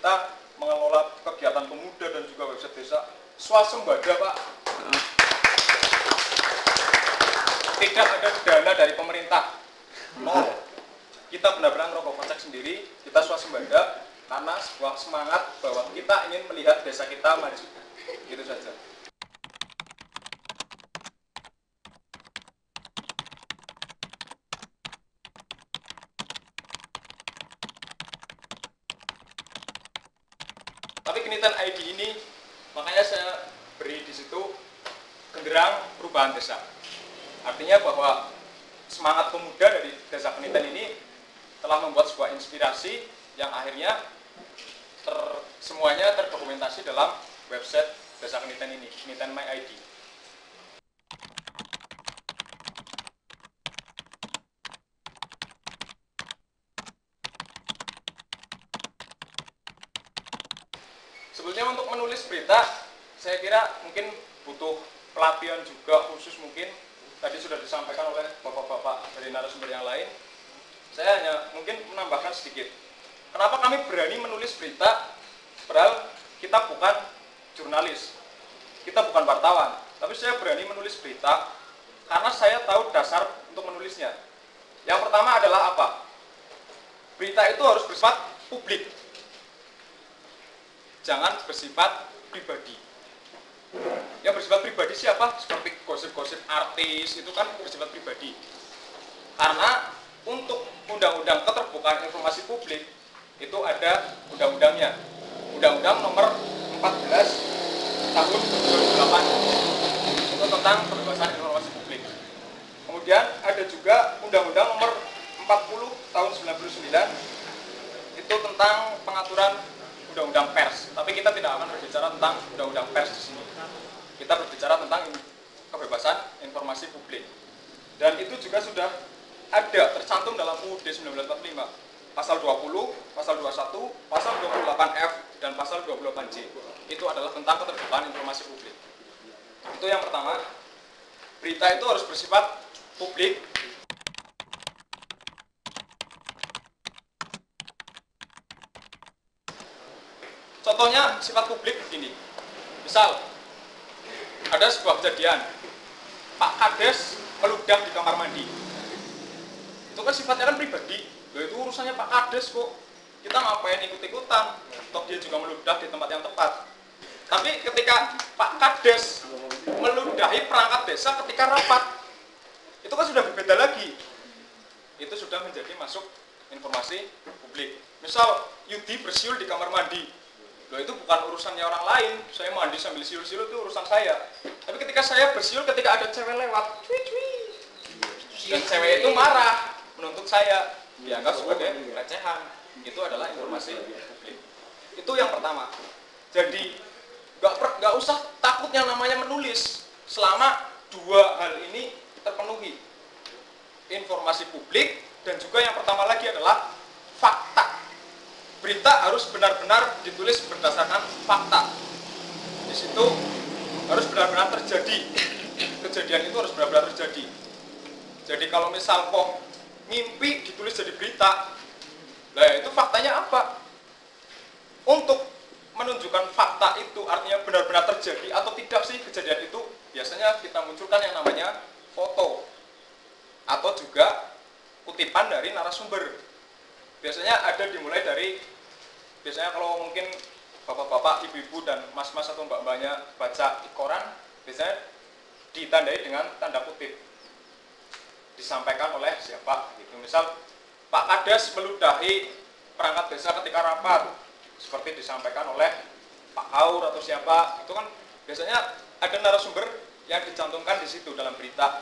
kita mengelola kegiatan pemuda dan juga website desa swasembada, Pak. Tidak ada dana dari pemerintah, nol. Kita benar-benar ngerokok kocek sendiri, kita swasembada karena sebuah semangat bahwa kita ingin melihat desa kita maju. Gitu saja. Tapi Kenitan ID ini, makanya saya beri di situ genderang perubahan desa. Artinya bahwa semangat pemuda dari desa Kenitan ini telah membuat sebuah inspirasi yang akhirnya semuanya terdokumentasi dalam website desa Kenitan ini, Kenitan My ID. Sebetulnya untuk menulis berita, saya kira mungkin butuh pelatihan juga khusus mungkin. Tadi sudah disampaikan oleh bapak-bapak dari narasumber yang lain. Saya hanya mungkin menambahkan sedikit. Kenapa kami berani menulis berita, padahal kita bukan jurnalis, kita bukan wartawan. Tapi saya berani menulis berita karena saya tahu dasar untuk menulisnya. Yang pertama adalah apa? Berita itu harus bersifat publik, jangan bersifat pribadi. Yang bersifat pribadi siapa? Seperti gosip-gosip artis itu kan bersifat pribadi. Karena untuk undang-undang keterbukaan informasi publik itu ada undang-undangnya. Undang-undang nomor 14 tahun 2008 itu tentang kebebasan informasi publik. Kemudian ada juga undang-undang nomor 40 tahun 99 itu tentang pengaturan undang-undang pers. Tapi kita tidak akan berbicara tentang undang-undang pers di sini. Kita berbicara tentang kebebasan informasi publik. Dan itu juga sudah ada tercantum dalam UUD 1945. Pasal 20, pasal 21, pasal 28F, dan pasal 28J. Itu adalah tentang keterbukaan informasi publik. Itu yang pertama. Berita itu harus bersifat publik. Contohnya sifat publik begini. Misal, ada sebuah kejadian, Pak Kades meludah di kamar mandi. Itu kan sifatnya kan pribadi. Loh, itu urusannya Pak Kades kok. Kita ngapain ikut-ikutan? Toh dia juga meludah di tempat yang tepat. Tapi ketika Pak Kades meludahi perangkat desa ketika rapat, itu kan sudah berbeda lagi. Itu sudah menjadi masuk informasi publik. Misal Yudi bersiul di kamar mandi. Loh, itu bukan urusannya orang lain. Saya mandi sambil siul-siul itu urusan saya. Tapi ketika saya bersiul ketika ada cewek lewat, dan cewek itu marah menuntut saya, dianggap sebagai pelecehan. Itu adalah informasi publik. Itu yang pertama. Jadi nggak usah takut yang namanya menulis selama dua hal ini terpenuhi. Informasi publik dan juga yang pertama lagi adalah fakta. Berita harus benar-benar ditulis berdasarkan fakta. Di situ harus benar-benar terjadi. Kejadian itu harus benar-benar terjadi. Jadi kalau misal kok mimpi ditulis jadi berita, lah itu faktanya apa? Untuk menunjukkan fakta itu artinya benar-benar terjadi atau tidak sih kejadian itu, biasanya kita munculkan yang namanya foto atau juga kutipan dari narasumber. Biasanya ada dimulai dari, biasanya kalau mungkin bapak-bapak, ibu-ibu, dan mas-mas atau mbak-mbaknya baca di koran, biasanya ditandai dengan tanda kutip. Disampaikan oleh siapa gitu. Misal Pak Kades meludahi perangkat desa ketika rapat, seperti disampaikan oleh Pak Kaur atau siapa. Itu kan biasanya ada narasumber yang dicantumkan di situ dalam berita.